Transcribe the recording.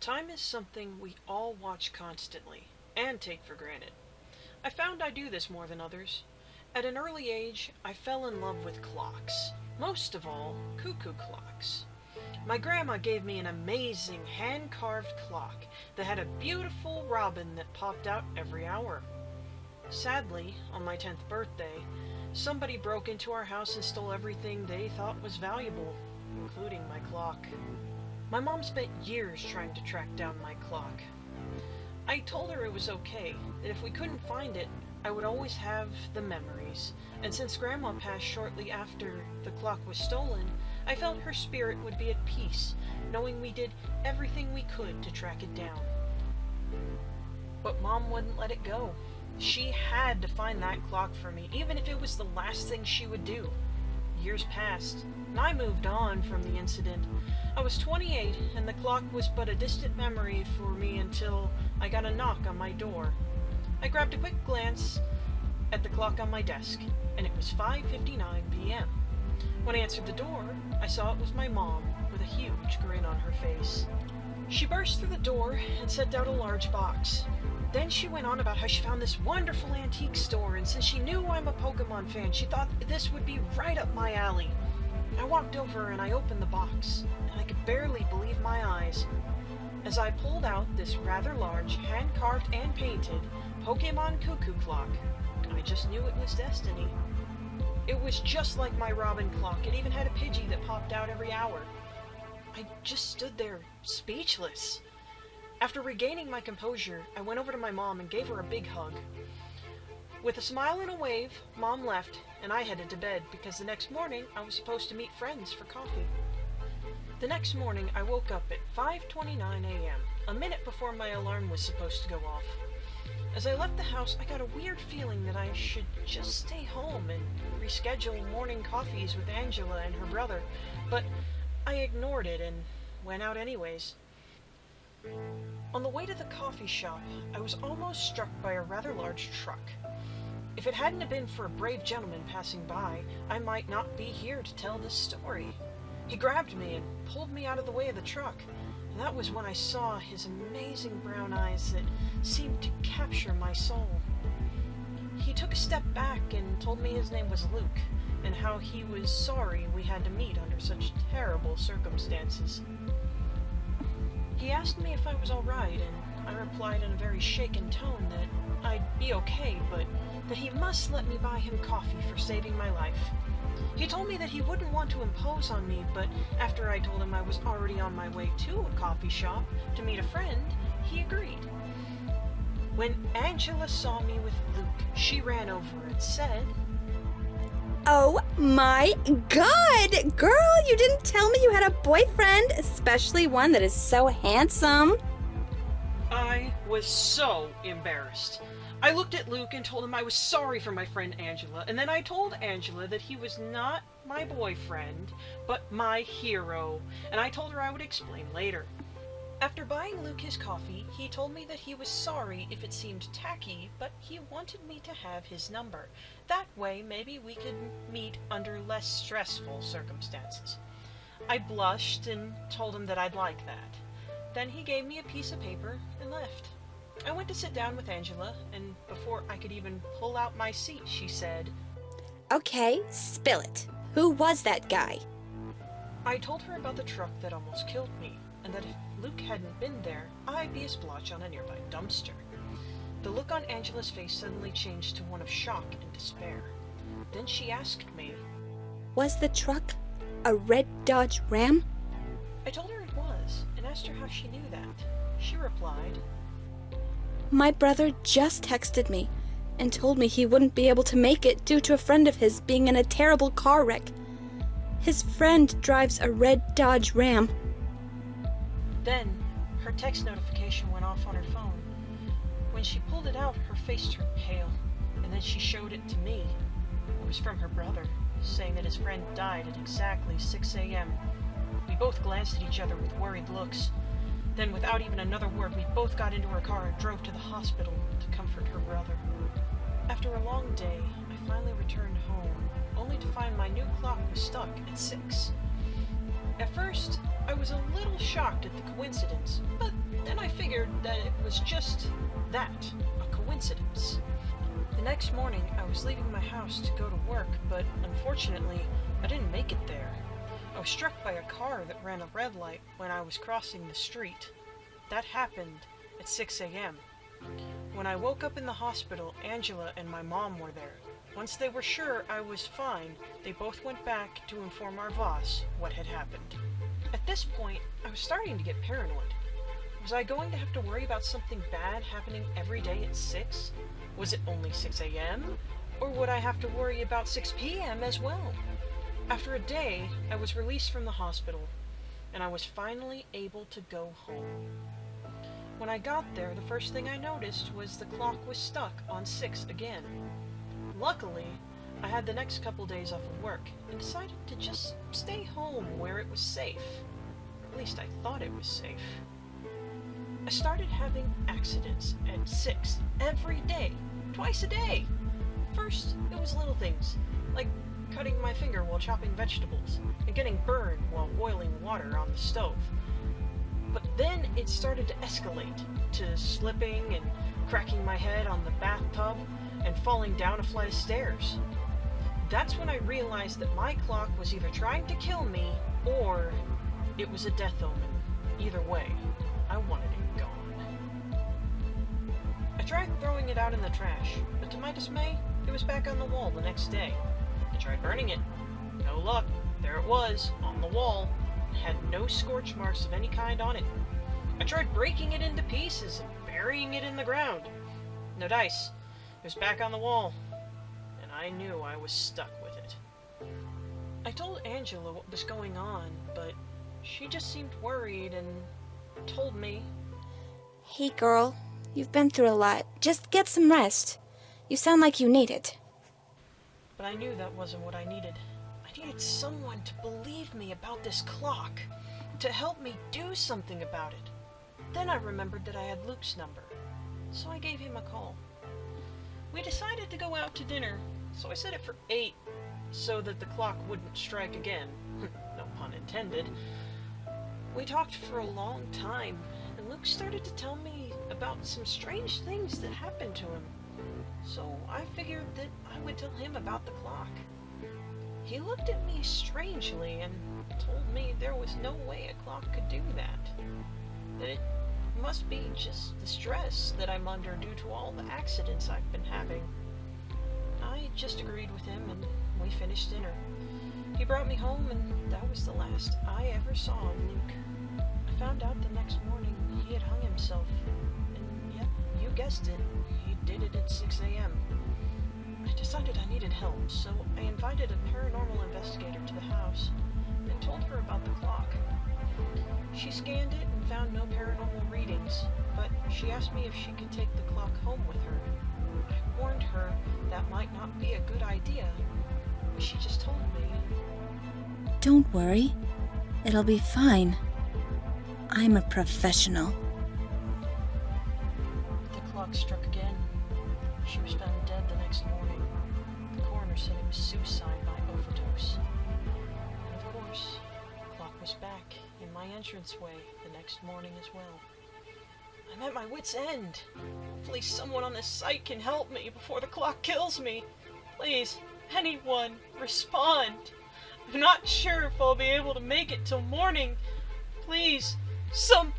Time is something we all watch constantly and take for granted. I found I do this more than others. At an early age, I fell in love with clocks. Most of all, cuckoo clocks. My grandma gave me an amazing hand-carved clock that had a beautiful robin that popped out every hour. Sadly, on my 10th birthday, somebody broke into our house and stole everything they thought was valuable, including my clock. My mom spent years trying to track down my clock. I told her it was okay, that if we couldn't find it, I would always have the memories, and since Grandma passed shortly after the clock was stolen, I felt her spirit would be at peace, knowing we did everything we could to track it down. But Mom wouldn't let it go. She had to find that clock for me, even if it was the last thing she would do. Years passed, and I moved on from the incident. I was 28, and the clock was but a distant memory for me until I got a knock on my door. I grabbed a quick glance at the clock on my desk, and it was 5:59 p.m. When I answered the door, I saw it was my mom, with a huge grin on her face. She burst through the door and set out a large box. Then she went on about how she found this wonderful antique store, and since she knew I'm a Pokemon fan, she thought this would be right up my alley. I walked over and I opened the box, and I could barely believe my eyes. As I pulled out this rather large, hand-carved and painted Pokemon cuckoo clock, I just knew it was destiny. It was just like my Robin clock. It even had a Pidgey that popped out every hour. I just stood there, speechless. After regaining my composure, I went over to my mom and gave her a big hug. With a smile and a wave, Mom left, and I headed to bed because the next morning I was supposed to meet friends for coffee. The next morning I woke up at 5:29 a.m., a minute before my alarm was supposed to go off. As I left the house, I got a weird feeling that I should just stay home and reschedule morning coffees with Angela and her brother, but I ignored it and went out anyways. On the way to the coffee shop, I was almost struck by a rather large truck. If it hadn't been for a brave gentleman passing by, I might not be here to tell this story. He grabbed me and pulled me out of the way of the truck, and that was when I saw his amazing brown eyes that seemed to capture my soul. He took a step back and told me his name was Luke, and how he was sorry we had to meet under such terrible circumstances. He asked me if I was all right, and I replied in a very shaken tone that I'd be okay, but that he must let me buy him coffee for saving my life. He told me that he wouldn't want to impose on me, but after I told him I was already on my way to a coffee shop to meet a friend, he agreed. When Angela saw me with Luke, she ran over and said, Oh my God! Girl, you didn't tell me you had a boyfriend, especially one that is so handsome. I was so embarrassed. I looked at Luke and told him I was sorry for my friend Angela, and then I told Angela that he was not my boyfriend, but my hero, and I told her I would explain later. After buying Luke his coffee, he told me that he was sorry if it seemed tacky, but he wanted me to have his number. That way, maybe we could meet under less stressful circumstances. I blushed and told him that I'd like that. Then he gave me a piece of paper and left. I went to sit down with Angela, and before I could even pull out my seat, she said, Okay, spill it. Who was that guy? I told her about the truck that almost killed me, and that if Luke hadn't been there, I'd be a splotch on a nearby dumpster. The look on Angela's face suddenly changed to one of shock and despair. Then she asked me, Was the truck a red Dodge Ram? I told her it was, and asked her how she knew that. She replied, My brother just texted me and told me he wouldn't be able to make it due to a friend of his being in a terrible car wreck. His friend drives a red Dodge Ram. Then her text notification went off on her phone. When she pulled it out, her face turned pale, and then she showed it to me. It was from her brother, saying that his friend died at exactly 6 a.m. We both glanced at each other with worried looks. Then, without even another word, we both got into her car and drove to the hospital to comfort her brother. After a long day, I finally returned home, only to find my new clock was stuck at 6. At first, I was a little shocked at the coincidence, but then I figured that it was just that, a coincidence. The next morning, I was leaving my house to go to work, but unfortunately, I didn't make it there. I was struck by a car that ran a red light when I was crossing the street. That happened at 6 a.m. When I woke up in the hospital, Angela and my mom were there. Once they were sure I was fine, they both went back to inform our boss what had happened. At this point, I was starting to get paranoid. Was I going to have to worry about something bad happening every day at 6? Was it only 6 a.m.? Or would I have to worry about 6 p.m. as well? After a day, I was released from the hospital, and I was finally able to go home. When I got there, the first thing I noticed was the clock was stuck on 6 again. Luckily, I had the next couple days off of work and decided to just stay home where it was safe. Or at least I thought it was safe. I started having accidents at 6 every day, twice a day. First, it was little things, like cutting my finger while chopping vegetables and getting burned while boiling water on the stove. But then it started to escalate to slipping and cracking my head on the bathtub and falling down a flight of stairs. That's when I realized that my clock was either trying to kill me or it was a death omen. Either way, I wanted it gone. I tried throwing it out in the trash, but to my dismay, it was back on the wall the next day. I tried burning it. No luck. There it was, on the wall. It had no scorch marks of any kind on it. I tried breaking it into pieces and burying it in the ground. No dice. It was back on the wall, and I knew I was stuck with it. I told Angela what was going on, but she just seemed worried and told me, Hey girl, you've been through a lot. Just get some rest. You sound like you need it. But I knew that wasn't what I needed. I needed someone to believe me about this clock, to help me do something about it. Then I remembered that I had Luke's number, so I gave him a call. We decided to go out to dinner, so I set it for 8, so that the clock wouldn't strike again. No pun intended. We talked for a long time, and Luke started to tell me about some strange things that happened to him. So I figured that I would tell him about the clock. He looked at me strangely and told me there was no way a clock could do that. That it must be just the stress that I'm under due to all the accidents I've been having. I just agreed with him and we finished dinner. He brought me home and that was the last I ever saw of Luke. I found out the next morning he had hung himself. And yep, you guessed it, he did it at 6 a.m. I decided I needed help, so I invited a paranormal investigator to the house and told her about the clock. She scanned it and found no paranormal readings, but she asked me if she could take the clock home with her. I warned her that might not be a good idea, but she just told me, Don't worry. It'll be fine. I'm a professional. The clock struck again. She was found dead the next morning. The coroner said it was suicide by overdose. And of course, the clock was back in my entranceway the next morning as well. I'm at my wit's end. Hopefully someone on this site can help me before the clock kills me. Please, anyone, respond. I'm not sure if I'll be able to make it till morning. Please, some